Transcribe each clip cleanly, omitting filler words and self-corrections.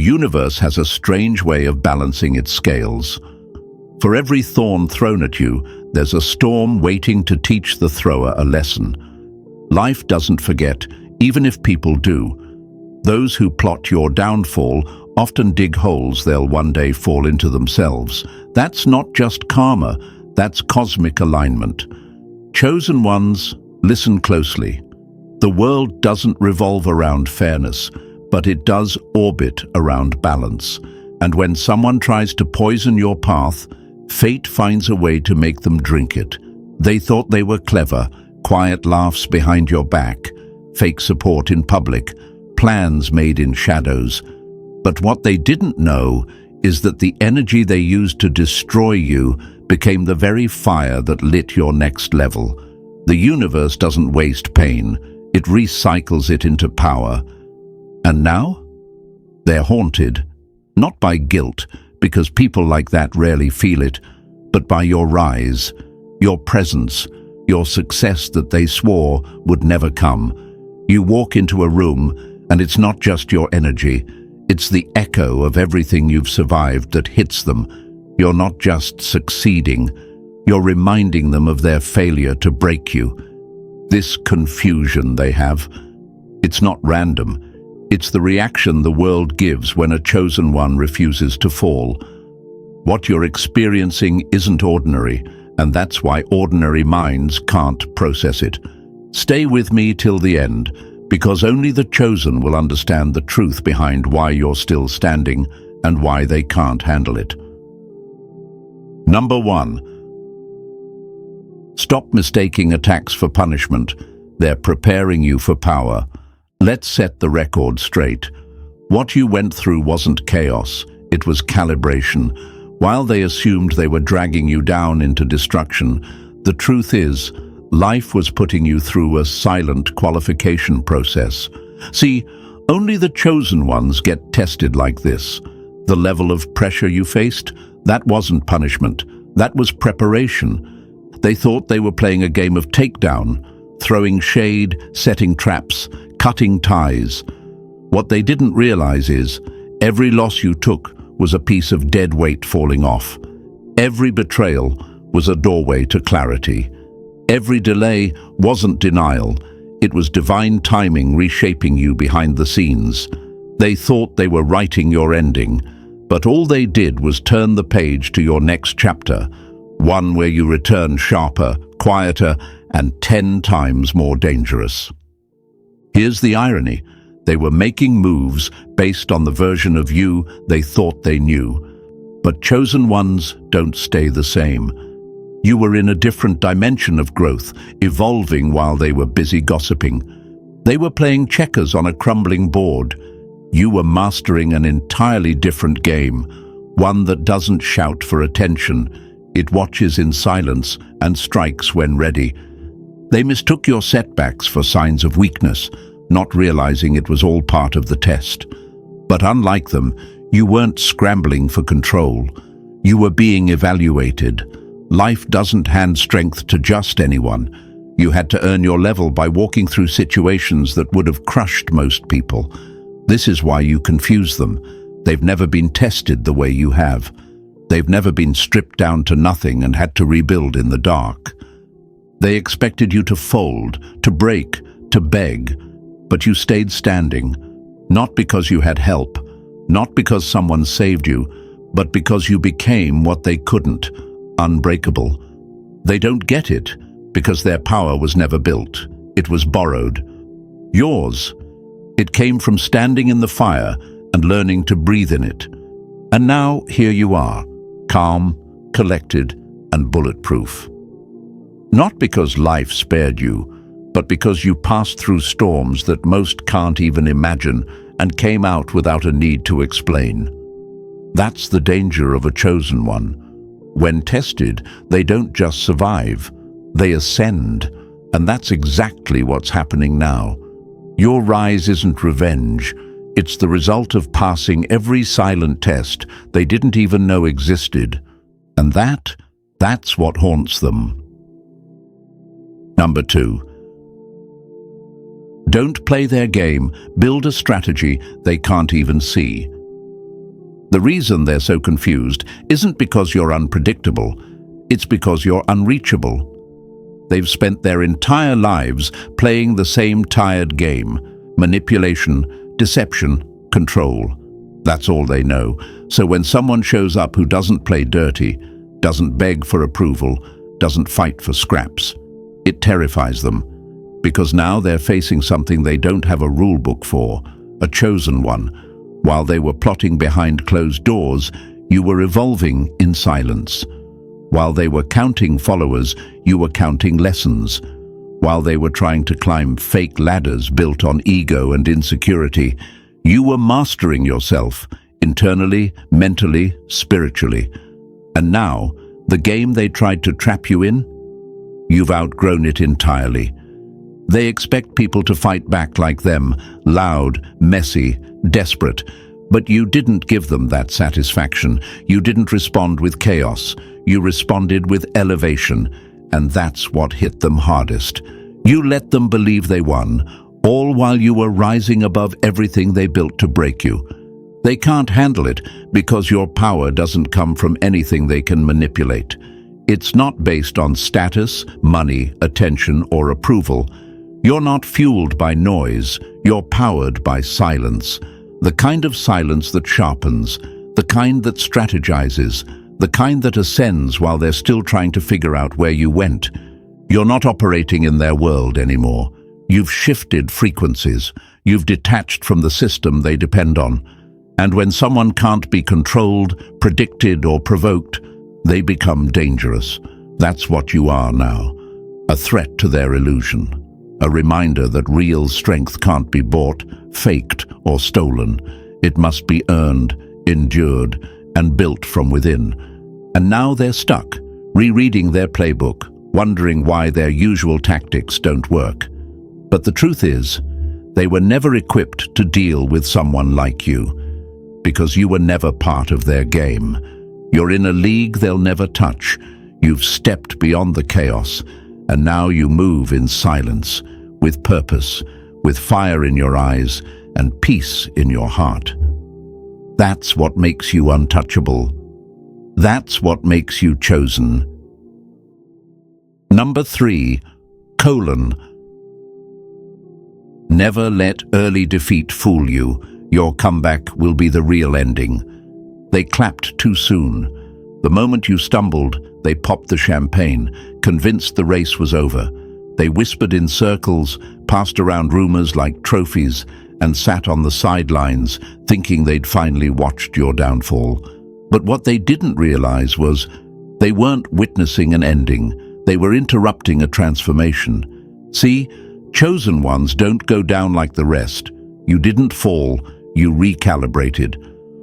universe has a strange way of balancing its scales. For every thorn thrown at you, there's a storm waiting to teach the thrower a lesson. Life doesn't forget, even if people do. Those who plot your downfall often dig holes they'll one day fall into themselves. That's not just karma, that's cosmic alignment. Chosen ones, listen closely. The world doesn't revolve around fairness, but it does orbit around balance. And when someone tries to poison your path, fate finds a way to make them drink it. They thought they were clever, quiet laughs behind your back, fake support in public, plans made in shadows. But what they didn't know is that the energy they used to destroy you became the very fire that lit your next level. The universe doesn't waste pain, it recycles it into power. And now? They're haunted, not by guilt, because people like that rarely feel it, but by your rise, your presence, your success that they swore would never come. You walk into a room, and it's not just your energy, it's the echo of everything you've survived that hits them. You're not just succeeding, you're reminding them of their failure to break you. This confusion they have, it's not random. It's the reaction the world gives when a chosen one refuses to fall. What you're experiencing isn't ordinary, and that's why ordinary minds can't process it. Stay with me till the end, because only the chosen will understand the truth behind why you're still standing and why they can't handle it. Number 1. Stop mistaking attacks for punishment. They're preparing you for power. Let's set the record straight. What you went through wasn't chaos, it was calibration. While they assumed they were dragging you down into destruction, the truth is, life was putting you through a silent qualification process. See, only the chosen ones get tested like this. The level of pressure you faced, that wasn't punishment, that was preparation. They thought they were playing a game of takedown, throwing shade, setting traps, cutting ties. What they didn't realize is, every loss you took was a piece of dead weight falling off. Every betrayal was a doorway to clarity. Every delay wasn't denial, it was divine timing reshaping you behind the scenes. They thought they were writing your ending, but all they did was turn the page to your next chapter, one where you return sharper, quieter, and 10 times more dangerous. Here's the irony. They were making moves based on the version of you they thought they knew. But chosen ones don't stay the same. You were in a different dimension of growth, evolving while they were busy gossiping. They were playing checkers on a crumbling board. You were mastering an entirely different game, one that doesn't shout for attention. It watches in silence and strikes when ready. They mistook your setbacks for signs of weakness, not realizing it was all part of the test. But unlike them, you weren't scrambling for control. You were being evaluated. Life doesn't hand strength to just anyone. You had to earn your level by walking through situations that would have crushed most people. This is why you confuse them. They've never been tested the way you have. They've never been stripped down to nothing and had to rebuild in the dark. They expected you to fold, to break, to beg, but you stayed standing, not because you had help, not because someone saved you, but because you became what they couldn't, unbreakable. They don't get it because their power was never built. It was borrowed. Yours, it came from standing in the fire and learning to breathe in it. And now here you are, calm, collected, and bulletproof. Not because life spared you, but because you passed through storms that most can't even imagine and came out without a need to explain. That's the danger of a chosen one. When tested, they don't just survive, they ascend, and that's exactly what's happening now. Your rise isn't revenge, it's the result of passing every silent test they didn't even know existed. And that's what haunts them. Number 2. Don't play their game, build a strategy they can't even see. The reason they're so confused isn't because you're unpredictable, it's because you're unreachable. They've spent their entire lives playing the same tired game: manipulation, deception, control. That's all they know. So when someone shows up who doesn't play dirty, doesn't beg for approval, doesn't fight for scraps, it terrifies them. Because now they're facing something they don't have a rule book for, a chosen one. While they were plotting behind closed doors, you were evolving in silence. While they were counting followers, you were counting lessons. While they were trying to climb fake ladders built on ego and insecurity, you were mastering yourself, internally, mentally, spiritually. And now, the game they tried to trap you in, you've outgrown it entirely. They expect people to fight back like them, loud, messy, desperate. But you didn't give them that satisfaction. You didn't respond with chaos. You responded with elevation. And that's what hit them hardest. You let them believe they won, all while you were rising above everything they built to break you. They can't handle it because your power doesn't come from anything they can manipulate. It's not based on status, money, attention, or approval. You're not fueled by noise, you're powered by silence. The kind of silence that sharpens, the kind that strategizes, the kind that ascends while they're still trying to figure out where you went. You're not operating in their world anymore. You've shifted frequencies. You've detached from the system they depend on. And when someone can't be controlled, predicted, or provoked, they become dangerous. That's what you are now. A threat to their illusion. A reminder that real strength can't be bought, faked, or stolen. It must be earned, endured, and built from within. And now they're stuck, rereading their playbook, wondering why their usual tactics don't work. But the truth is, they were never equipped to deal with someone like you, because you were never part of their game. You're in a league they'll never touch. You've stepped beyond the chaos, and now you move in silence, with purpose, with fire in your eyes, and peace in your heart. That's what makes you untouchable. That's what makes you chosen. Number 3, Never let early defeat fool you. Your comeback will be the real ending. They clapped too soon. The moment you stumbled, they popped the champagne, convinced the race was over. They whispered in circles, passed around rumors like trophies, and sat on the sidelines, thinking they'd finally watched your downfall. But what they didn't realize was they weren't witnessing an ending. They were interrupting a transformation. See, chosen ones don't go down like the rest. You didn't fall, you recalibrated.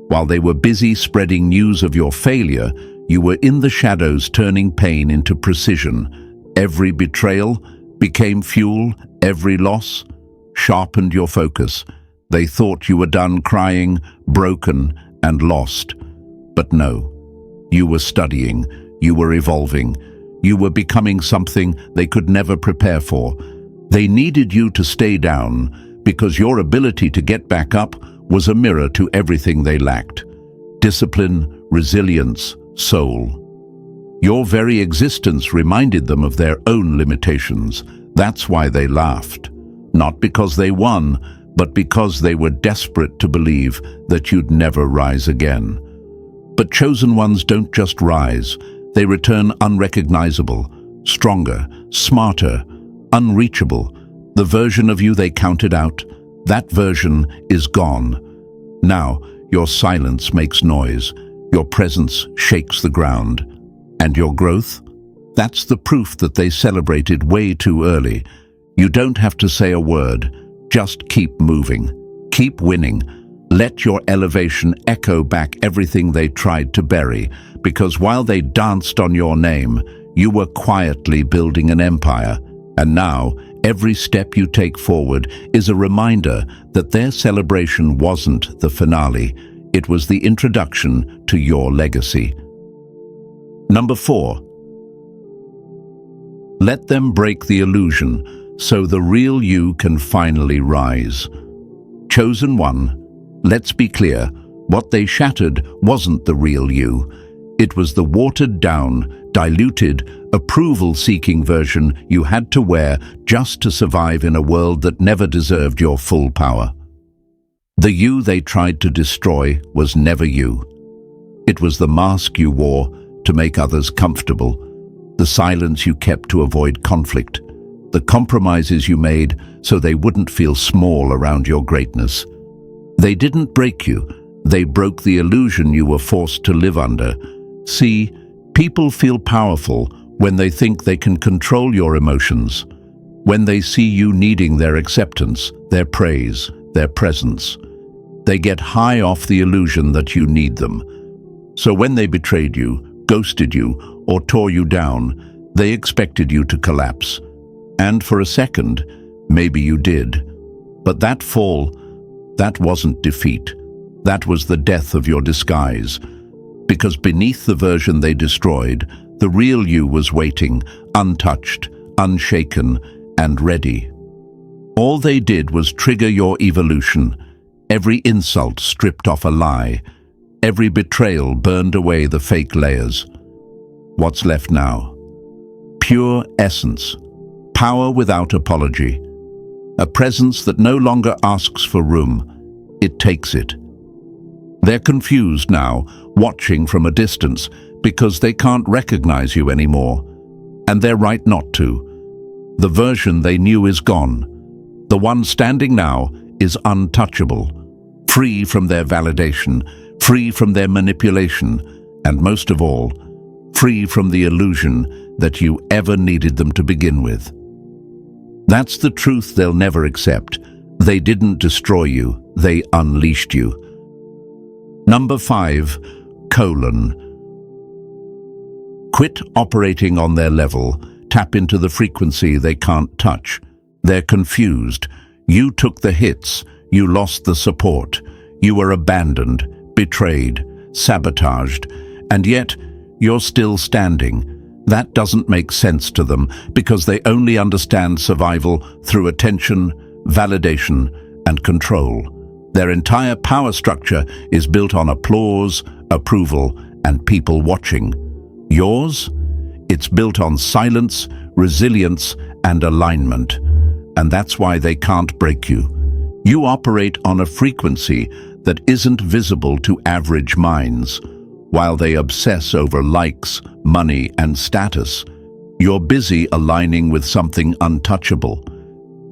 While they were busy spreading news of your failure, you were in the shadows turning pain into precision. Every betrayal became fuel, every loss sharpened your focus. They thought you were done crying, broken, and lost. But no, you were studying, you were evolving, you were becoming something they could never prepare for. They needed you to stay down because your ability to get back up was a mirror to everything they lacked: discipline, resilience, soul. Your very existence reminded them of their own limitations. That's why they laughed. Not because they won, but because they were desperate to believe that you'd never rise again. But chosen ones don't just rise. They return unrecognizable, stronger, smarter, unreachable. The version of you they counted out, that version is gone. Now, your silence makes noise. Your presence shakes the ground. And your growth? That's the proof that they celebrated way too early. You don't have to say a word. Just keep moving. Keep winning. Let your elevation echo back everything they tried to bury, because while they danced on your name, you were quietly building an empire. And now, every step you take forward is a reminder that their celebration wasn't the finale. It was the introduction to your legacy. Number 4. Let them break the illusion so the real you can finally rise. Chosen one, let's be clear, What they shattered wasn't the real you. It was the watered-down, diluted, approval-seeking version you had to wear just to survive in a world that never deserved your full power. The you they tried to destroy was never you. It was the mask you wore to make others comfortable, the silence you kept to avoid conflict, the compromises you made so they wouldn't feel small around your greatness. They didn't break you, they broke the illusion you were forced to live under. See, people feel powerful when they think they can control your emotions, when they see you needing their acceptance, their praise, their presence. They get high off the illusion that you need them. So when they betrayed you, ghosted you, or tore you down, they expected you to collapse. And for a second, maybe you did. But that fall, that wasn't defeat. That was the death of your disguise. Because beneath the version they destroyed, the real you was waiting, untouched, unshaken, and ready. All they did was trigger your evolution. Every insult stripped off a lie. Every betrayal burned away the fake layers. What's left now? Pure essence. Power without apology. A presence that no longer asks for room. It takes it. They're confused now, watching from a distance, because they can't recognize you anymore. And they're right not to. The version they knew is gone. The one standing now is untouchable, free from their validation, free from their manipulation, and most of all, free from the illusion that you ever needed them to begin with. That's the truth they'll never accept. They didn't destroy you, they unleashed you. Number 5, Quit operating on their level. Tap into the frequency they can't touch. They're confused. You took the hits. You lost the support. You were abandoned, betrayed, sabotaged, and yet you're still standing. That doesn't make sense to them because they only understand survival through attention, validation, and control. Their entire power structure is built on applause, approval, and people watching. Yours? It's built on silence, resilience, and alignment. And that's why they can't break you. You operate on a frequency that isn't visible to average minds. While they obsess over likes, money, and status, you're busy aligning with something untouchable.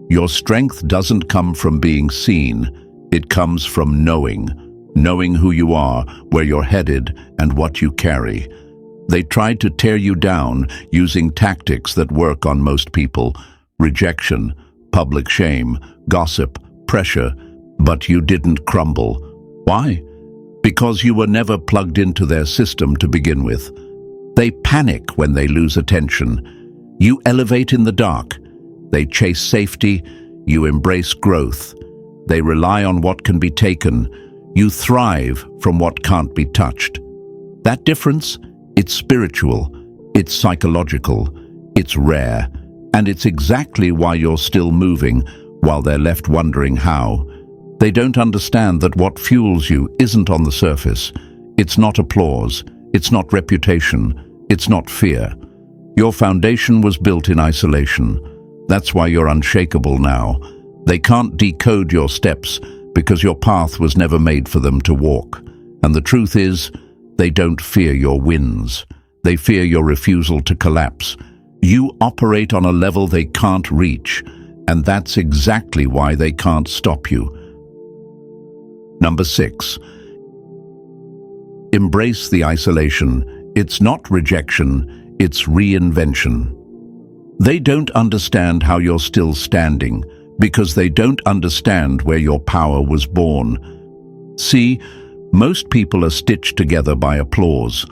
Your strength doesn't come from being seen. It comes from knowing who you are, where you're headed, and what you carry. They tried to tear you down using tactics that work on most people: rejection, public shame, gossip, pressure, but you didn't crumble. Why? Because you were never plugged into their system to begin with. They panic when they lose attention. You elevate in the dark. They chase safety. You embrace growth. They rely on what can be taken. You thrive from what can't be touched. That difference? It's spiritual, it's psychological, it's rare, and it's exactly why you're still moving while they're left wondering how. They don't understand that what fuels you isn't on the surface. It's not applause, it's not reputation, it's not fear. Your foundation was built in isolation. That's why you're unshakable now. They can't decode your steps because your path was never made for them to walk. And the truth is, they don't fear your wins. They fear your refusal to collapse. You operate on a level they can't reach, and that's exactly why they can't stop you. Number 6. Embrace the isolation. It's not rejection, it's reinvention. They don't understand how you're still standing because they don't understand where your power was born. See, most people are stitched together by applause.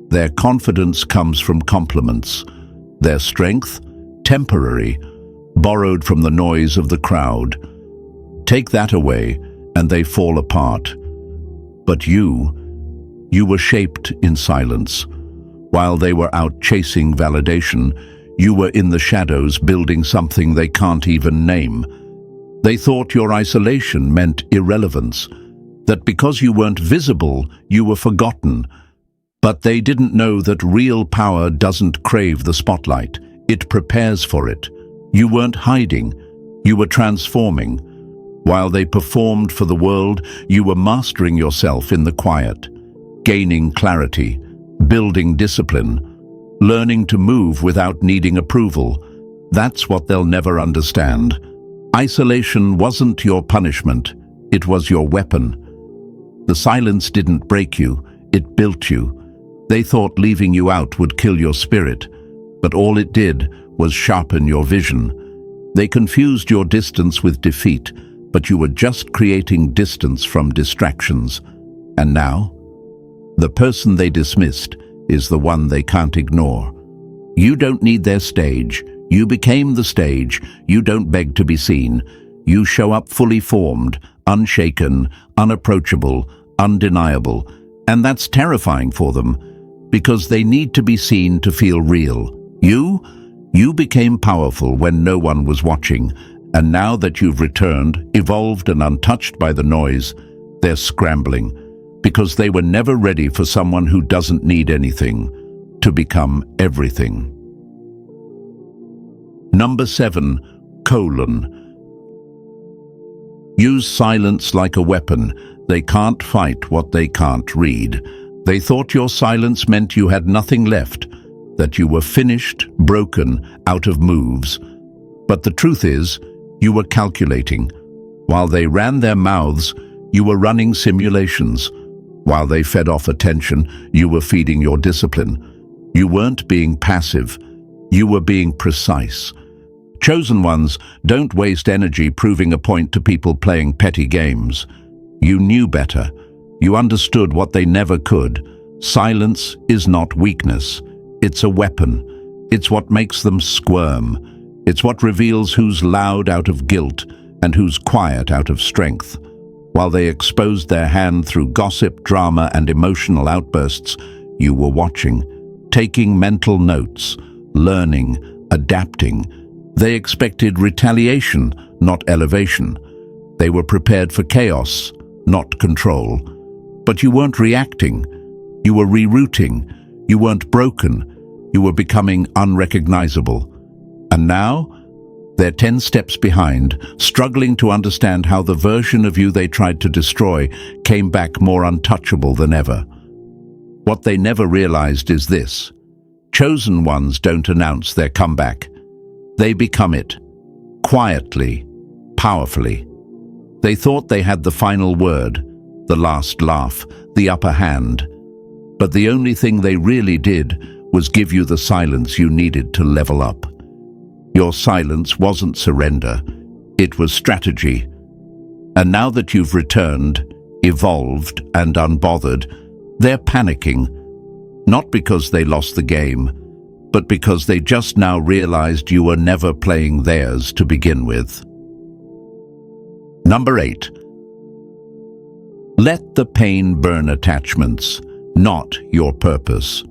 Their confidence comes from compliments. Their strength, temporary, borrowed from the noise of the crowd. Take that away, and they fall apart. But you were shaped in silence. While they were out chasing validation, you were in the shadows building something they can't even name. They thought your isolation meant irrelevance. that because you weren't visible, you were forgotten. But they didn't know that real power doesn't crave the spotlight. It prepares for it. You weren't hiding. You were transforming. While they performed for the world, you were mastering yourself in the quiet, gaining clarity, building discipline, learning to move without needing approval. That's what they'll never understand. Isolation wasn't your punishment. It was your weapon. The silence didn't break you. It built you. They thought leaving you out would kill your spirit, but all it did was sharpen your vision. They confused your distance with defeat, but you were just creating distance from distractions. And now, the person they dismissed is the one they can't ignore. You don't need their stage. You became the stage. You don't beg to be seen. You show up fully formed, unshaken, unapproachable, undeniable. And that's terrifying for them, because they need to be seen to feel real. You became powerful when no one was watching, and now that you've returned, evolved and untouched by the noise, they're scrambling, because they were never ready for someone who doesn't need anything to become everything. Number 7, Use silence like a weapon. They can't fight what they can't read. They thought your silence meant you had nothing left, that you were finished, broken, out of moves. But the truth is, you were calculating. While they ran their mouths, you were running simulations. While they fed off attention, you were feeding your discipline. You weren't being passive. You were being precise. Chosen ones don't waste energy proving a point to people playing petty games. You knew better. You understood what they never could. Silence is not weakness. It's a weapon. It's what makes them squirm. It's what reveals who's loud out of guilt and who's quiet out of strength. While they exposed their hand through gossip, drama, and emotional outbursts, you were watching, taking mental notes, learning, adapting. They expected retaliation, not elevation. They were prepared for chaos, not control. But you weren't reacting. You were rerouting. You weren't broken. You were becoming unrecognizable. And now, they're 10 steps behind, struggling to understand how the version of you they tried to destroy came back more untouchable than ever. What they never realized is this: chosen ones don't announce their comeback. They become it, quietly, powerfully. They thought they had the final word, the last laugh, the upper hand. But the only thing they really did was give you the silence you needed to level up. Your silence wasn't surrender, it was strategy. And now that you've returned, evolved, and unbothered, they're panicking. Not because they lost the game, but because they just now realized you were never playing theirs to begin with. Number 8. Let the pain burn attachments, not your purpose.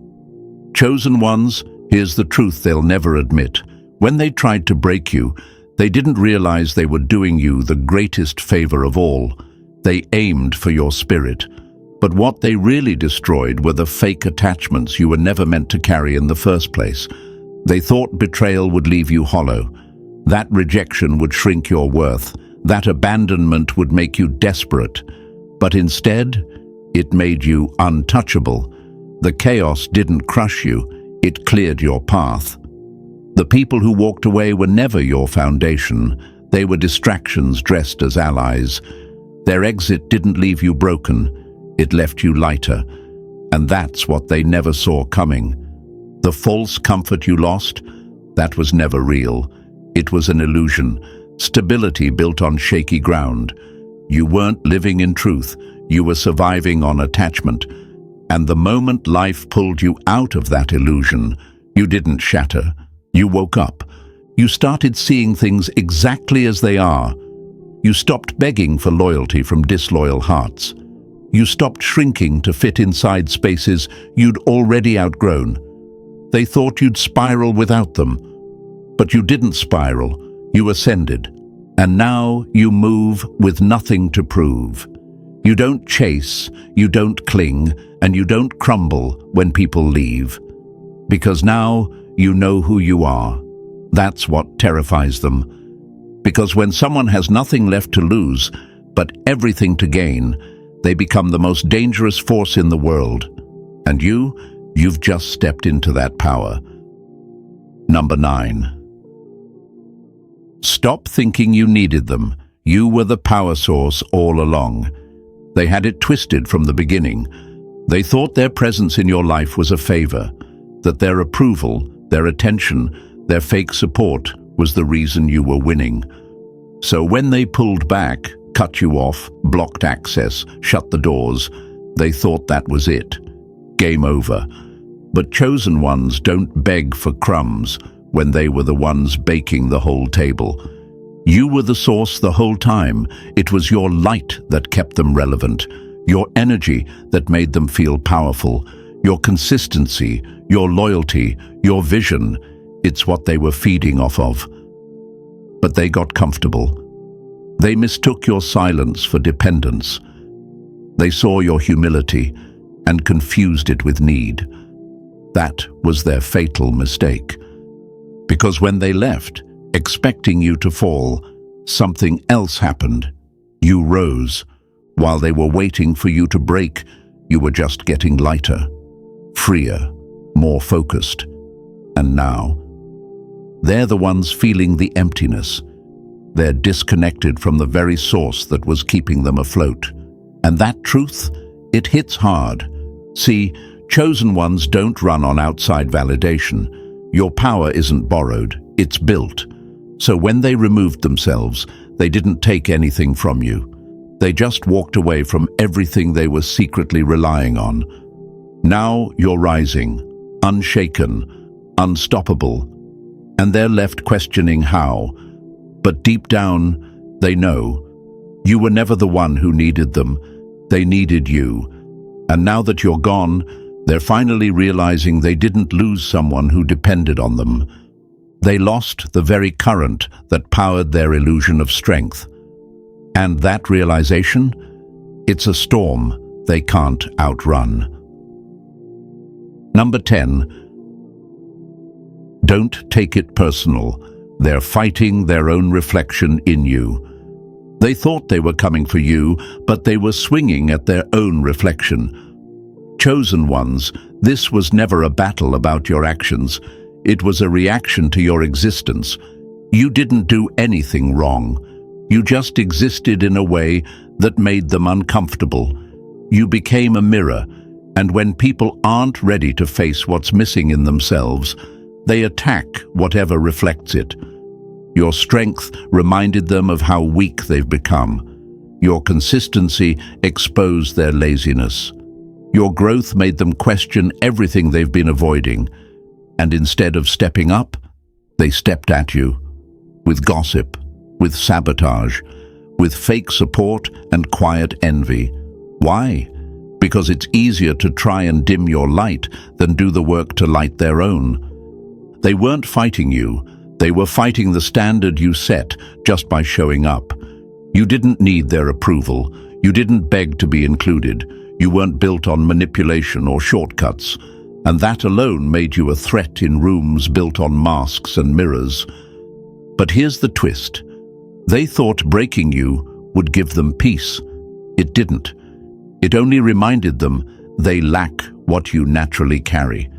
Chosen ones, here's the truth they'll never admit. When they tried to break you, they didn't realize they were doing you the greatest favor of all. They aimed for your spirit. But what they really destroyed were the fake attachments you were never meant to carry in the first place. They thought betrayal would leave you hollow. That rejection would shrink your worth. That abandonment would make you desperate. But instead, it made you untouchable. The chaos didn't crush you, it cleared your path. The people who walked away were never your foundation. They were distractions dressed as allies. Their exit didn't leave you broken. It left you lighter, and that's what they never saw coming. The false comfort you lost, that was never real. It was an illusion, stability built on shaky ground. You weren't living in truth, you were surviving on attachment. And the moment life pulled you out of that illusion, you didn't shatter. You woke up. You started seeing things exactly as they are. You stopped begging for loyalty from disloyal hearts. You stopped shrinking to fit inside spaces you'd already outgrown. They thought you'd spiral without them. But you didn't spiral, you ascended. And now you move with nothing to prove. You don't chase, you don't cling, and you don't crumble when people leave. Because now you know who you are. That's what terrifies them. Because when someone has nothing left to lose, but everything to gain, they become the most dangerous force in the world. And you've just stepped into that power. Number 9. Stop thinking you needed them. You were the power source all along. They had it twisted from the beginning. They thought their presence in your life was a favor, that their approval, their attention, their fake support was the reason you were winning. So when they pulled back, cut you off, blocked access, shut the doors, they thought that was it. Game over. But chosen ones don't beg for crumbs when they were the ones baking the whole table. You were the source the whole time. It was your light that kept them relevant, your energy that made them feel powerful, your consistency, your loyalty, your vision. It's what they were feeding off of. But they got comfortable. They mistook your silence for dependence. They saw your humility and confused it with need. That was their fatal mistake. Because when they left, expecting you to fall, something else happened. You rose. While they were waiting for you to break, you were just getting lighter, freer, more focused. And now, they're the ones feeling the emptiness. They're disconnected from the very source that was keeping them afloat. And that truth, it hits hard. See, chosen ones don't run on outside validation. Your power isn't borrowed, it's built. So when they removed themselves, they didn't take anything from you. They just walked away from everything they were secretly relying on. Now you're rising, unshaken, unstoppable, and they're left questioning how. But deep down, they know. You were never the one who needed them. They needed you. And now that you're gone, they're finally realizing they didn't lose someone who depended on them. They lost the very current that powered their illusion of strength. And that realization? It's a storm they can't outrun. Number 10. Don't take it personal. They're fighting their own reflection in you. They thought they were coming for you, but they were swinging at their own reflection. Chosen ones, this was never a battle about your actions. It was a reaction to your existence. You didn't do anything wrong. You just existed in a way that made them uncomfortable. You became a mirror, and when people aren't ready to face what's missing in themselves, they attack whatever reflects it. Your strength reminded them of how weak they've become. Your consistency exposed their laziness. Your growth made them question everything they've been avoiding. And instead of stepping up, they stepped at you. With gossip, with sabotage, with fake support and quiet envy. Why? Because it's easier to try and dim your light than do the work to light their own. They weren't fighting you. They were fighting the standard you set just by showing up. You didn't need their approval. You didn't beg to be included. You weren't built on manipulation or shortcuts. And that alone made you a threat in rooms built on masks and mirrors. But here's the twist. They thought breaking you would give them peace. It didn't. It only reminded them they lack what you naturally carry.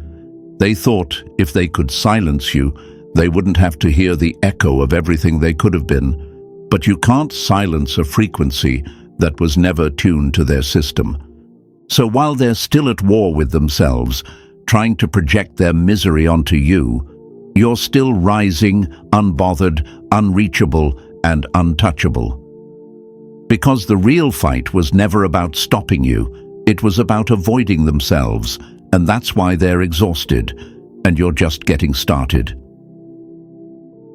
They thought if they could silence you, they wouldn't have to hear the echo of everything they could have been. But you can't silence a frequency that was never tuned to their system. So while they're still at war with themselves, trying to project their misery onto you, you're still rising, unbothered, unreachable, and untouchable. Because the real fight was never about stopping you, it was about avoiding themselves, and that's why they're exhausted, and you're just getting started.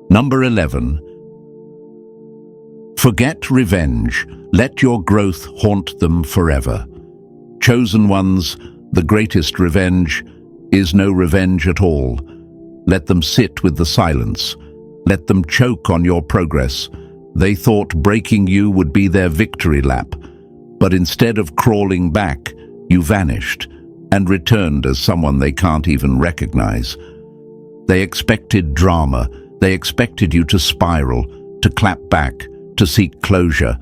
Number 11. Forget revenge. Let your growth haunt them forever. Chosen ones, the greatest revenge is no revenge at all. Let them sit with the silence. Let them choke on your progress. They thought breaking you would be their victory lap. But instead of crawling back, you vanished and returned as someone they can't even recognize. They expected drama. They expected you to spiral, to clap back, to seek closure.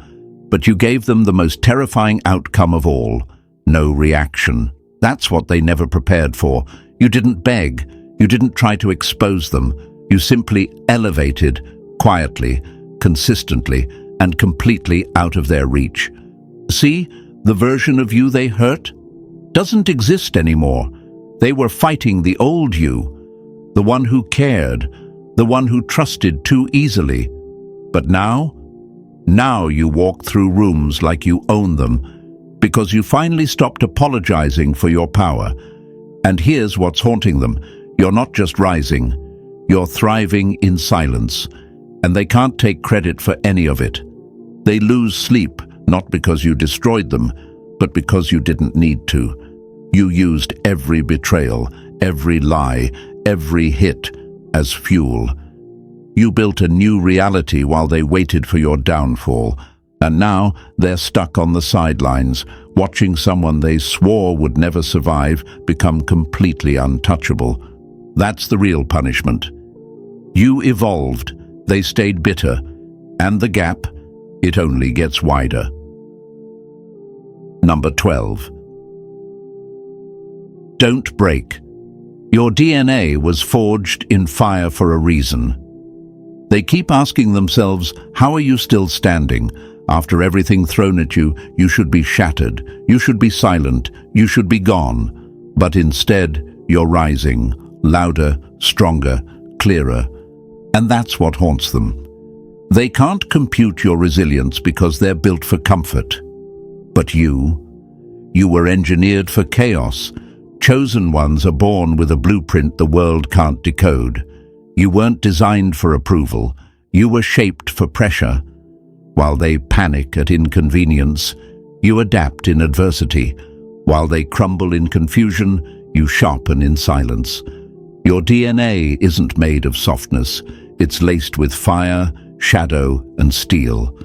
But you gave them the most terrifying outcome of all: no reaction. That's what they never prepared for. You didn't beg. You didn't try to expose them. You simply elevated, quietly, consistently, and completely out of their reach. See, the version of you they hurt doesn't exist anymore. They were fighting the old you, the one who cared, the one who trusted too easily. But now you walk through rooms like you own them, because you finally stopped apologizing for your power. And here's what's haunting them. You're not just rising, you're thriving in silence, and they can't take credit for any of it. They lose sleep, not because you destroyed them, but because you didn't need to. You used every betrayal, every lie, every hit as fuel. You built a new reality while they waited for your downfall, and now they're stuck on the sidelines, watching someone they swore would never survive become completely untouchable. That's the real punishment. You evolved, they stayed bitter, and the gap, it only gets wider. Number 12. Don't break. Your DNA was forged in fire for a reason. They keep asking themselves, how are you still standing? After everything thrown at you, you should be shattered, you should be silent, you should be gone. But instead, you're rising, louder, stronger, clearer. And that's what haunts them. They can't compute your resilience because they're built for comfort. But you were engineered for chaos. Chosen ones are born with a blueprint the world can't decode. You weren't designed for approval. You were shaped for pressure. While they panic at inconvenience, you adapt in adversity. While they crumble in confusion, you sharpen in silence. Your DNA isn't made of softness. It's laced with fire, shadow, and steel.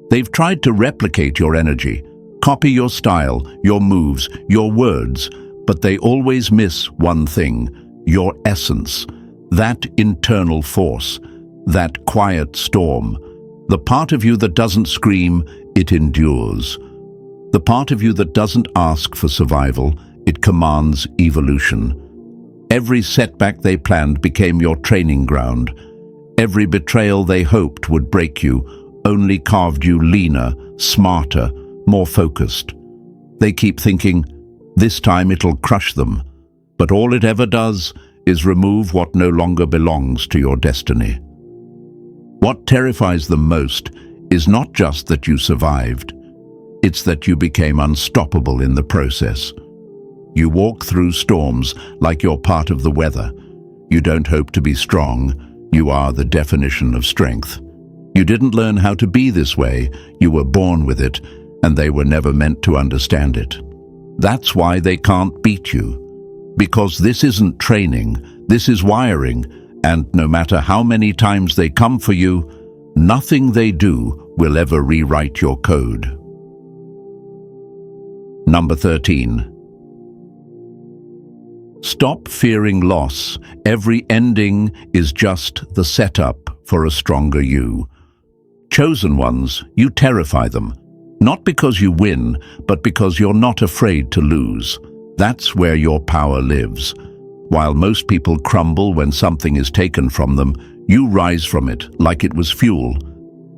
They've tried to replicate your energy, copy your style, your moves, your words, but they always miss one thing: your essence, that internal force, that quiet storm. The part of you that doesn't scream, it endures. The part of you that doesn't ask for survival, it commands evolution. Every setback they planned became your training ground. Every betrayal they hoped would break you only carved you leaner, smarter, more focused. They keep thinking, this time it'll crush them. But all it ever does is remove what no longer belongs to your destiny. What terrifies them most is not just that you survived. It's that you became unstoppable in the process. You walk through storms like you're part of the weather. You don't hope to be strong. You are the definition of strength. You didn't learn how to be this way. You were born with it, and they were never meant to understand it. That's why they can't beat you. Because this isn't training, this is wiring, and no matter how many times they come for you, nothing they do will ever rewrite your code. Number 13. Stop fearing loss. Every ending is just the setup for a stronger you. Chosen ones, you terrify them. Not because you win, but because you're not afraid to lose. That's where your power lives. While most people crumble when something is taken from them, you rise from it like it was fuel.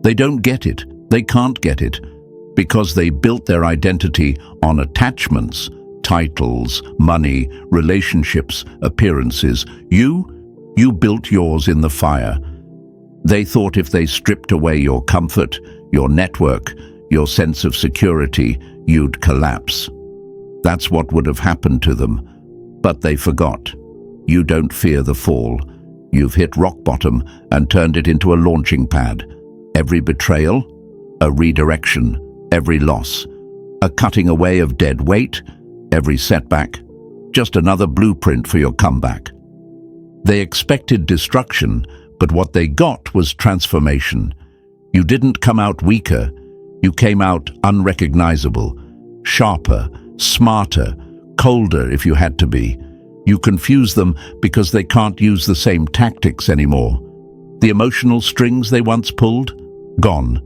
They don't get it. They can't get it. Because they built their identity on attachments, titles, money, relationships, appearances. You built yours in the fire. They thought if they stripped away your comfort, your network, your sense of security, you'd collapse. That's what would have happened to them. But they forgot. You don't fear the fall. You've hit rock bottom and turned it into a launching pad. Every betrayal, a redirection. Every loss, a cutting away of dead weight. Every setback, just another blueprint for your comeback. They expected destruction, but what they got was transformation. You didn't come out weaker. You came out unrecognizable, sharper, smarter, colder if you had to be. You confuse them because they can't use the same tactics anymore. The emotional strings they once pulled, gone.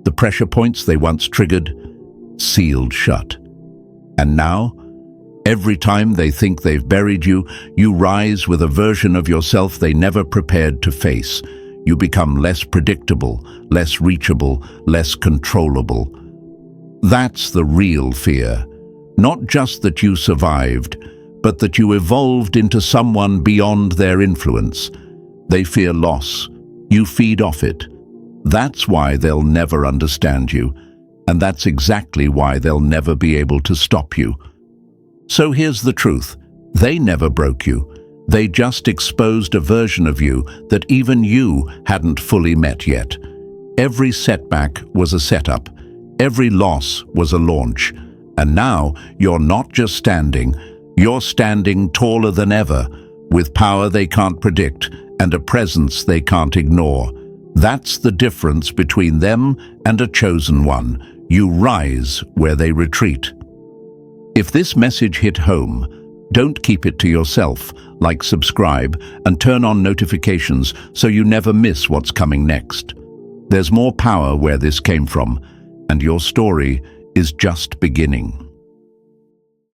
The pressure points they once triggered, sealed shut. And now, every time they think they've buried you, you rise with a version of yourself they never prepared to face. You become less predictable, less reachable, less controllable. That's the real fear. Not just that you survived, but that you evolved into someone beyond their influence. They fear loss. You feed off it. That's why they'll never understand you, and that's exactly why they'll never be able to stop you. So here's the truth. They never broke you. They just exposed a version of you that even you hadn't fully met yet. Every setback was a setup. Every loss was a launch. And now you're not just standing, you're standing taller than ever, with power they can't predict and a presence they can't ignore. That's the difference between them and a chosen one. You rise where they retreat. If this message hit home, don't keep it to yourself. Like, subscribe, and turn on notifications so you never miss what's coming next. There's more power where this came from, and your story is just beginning.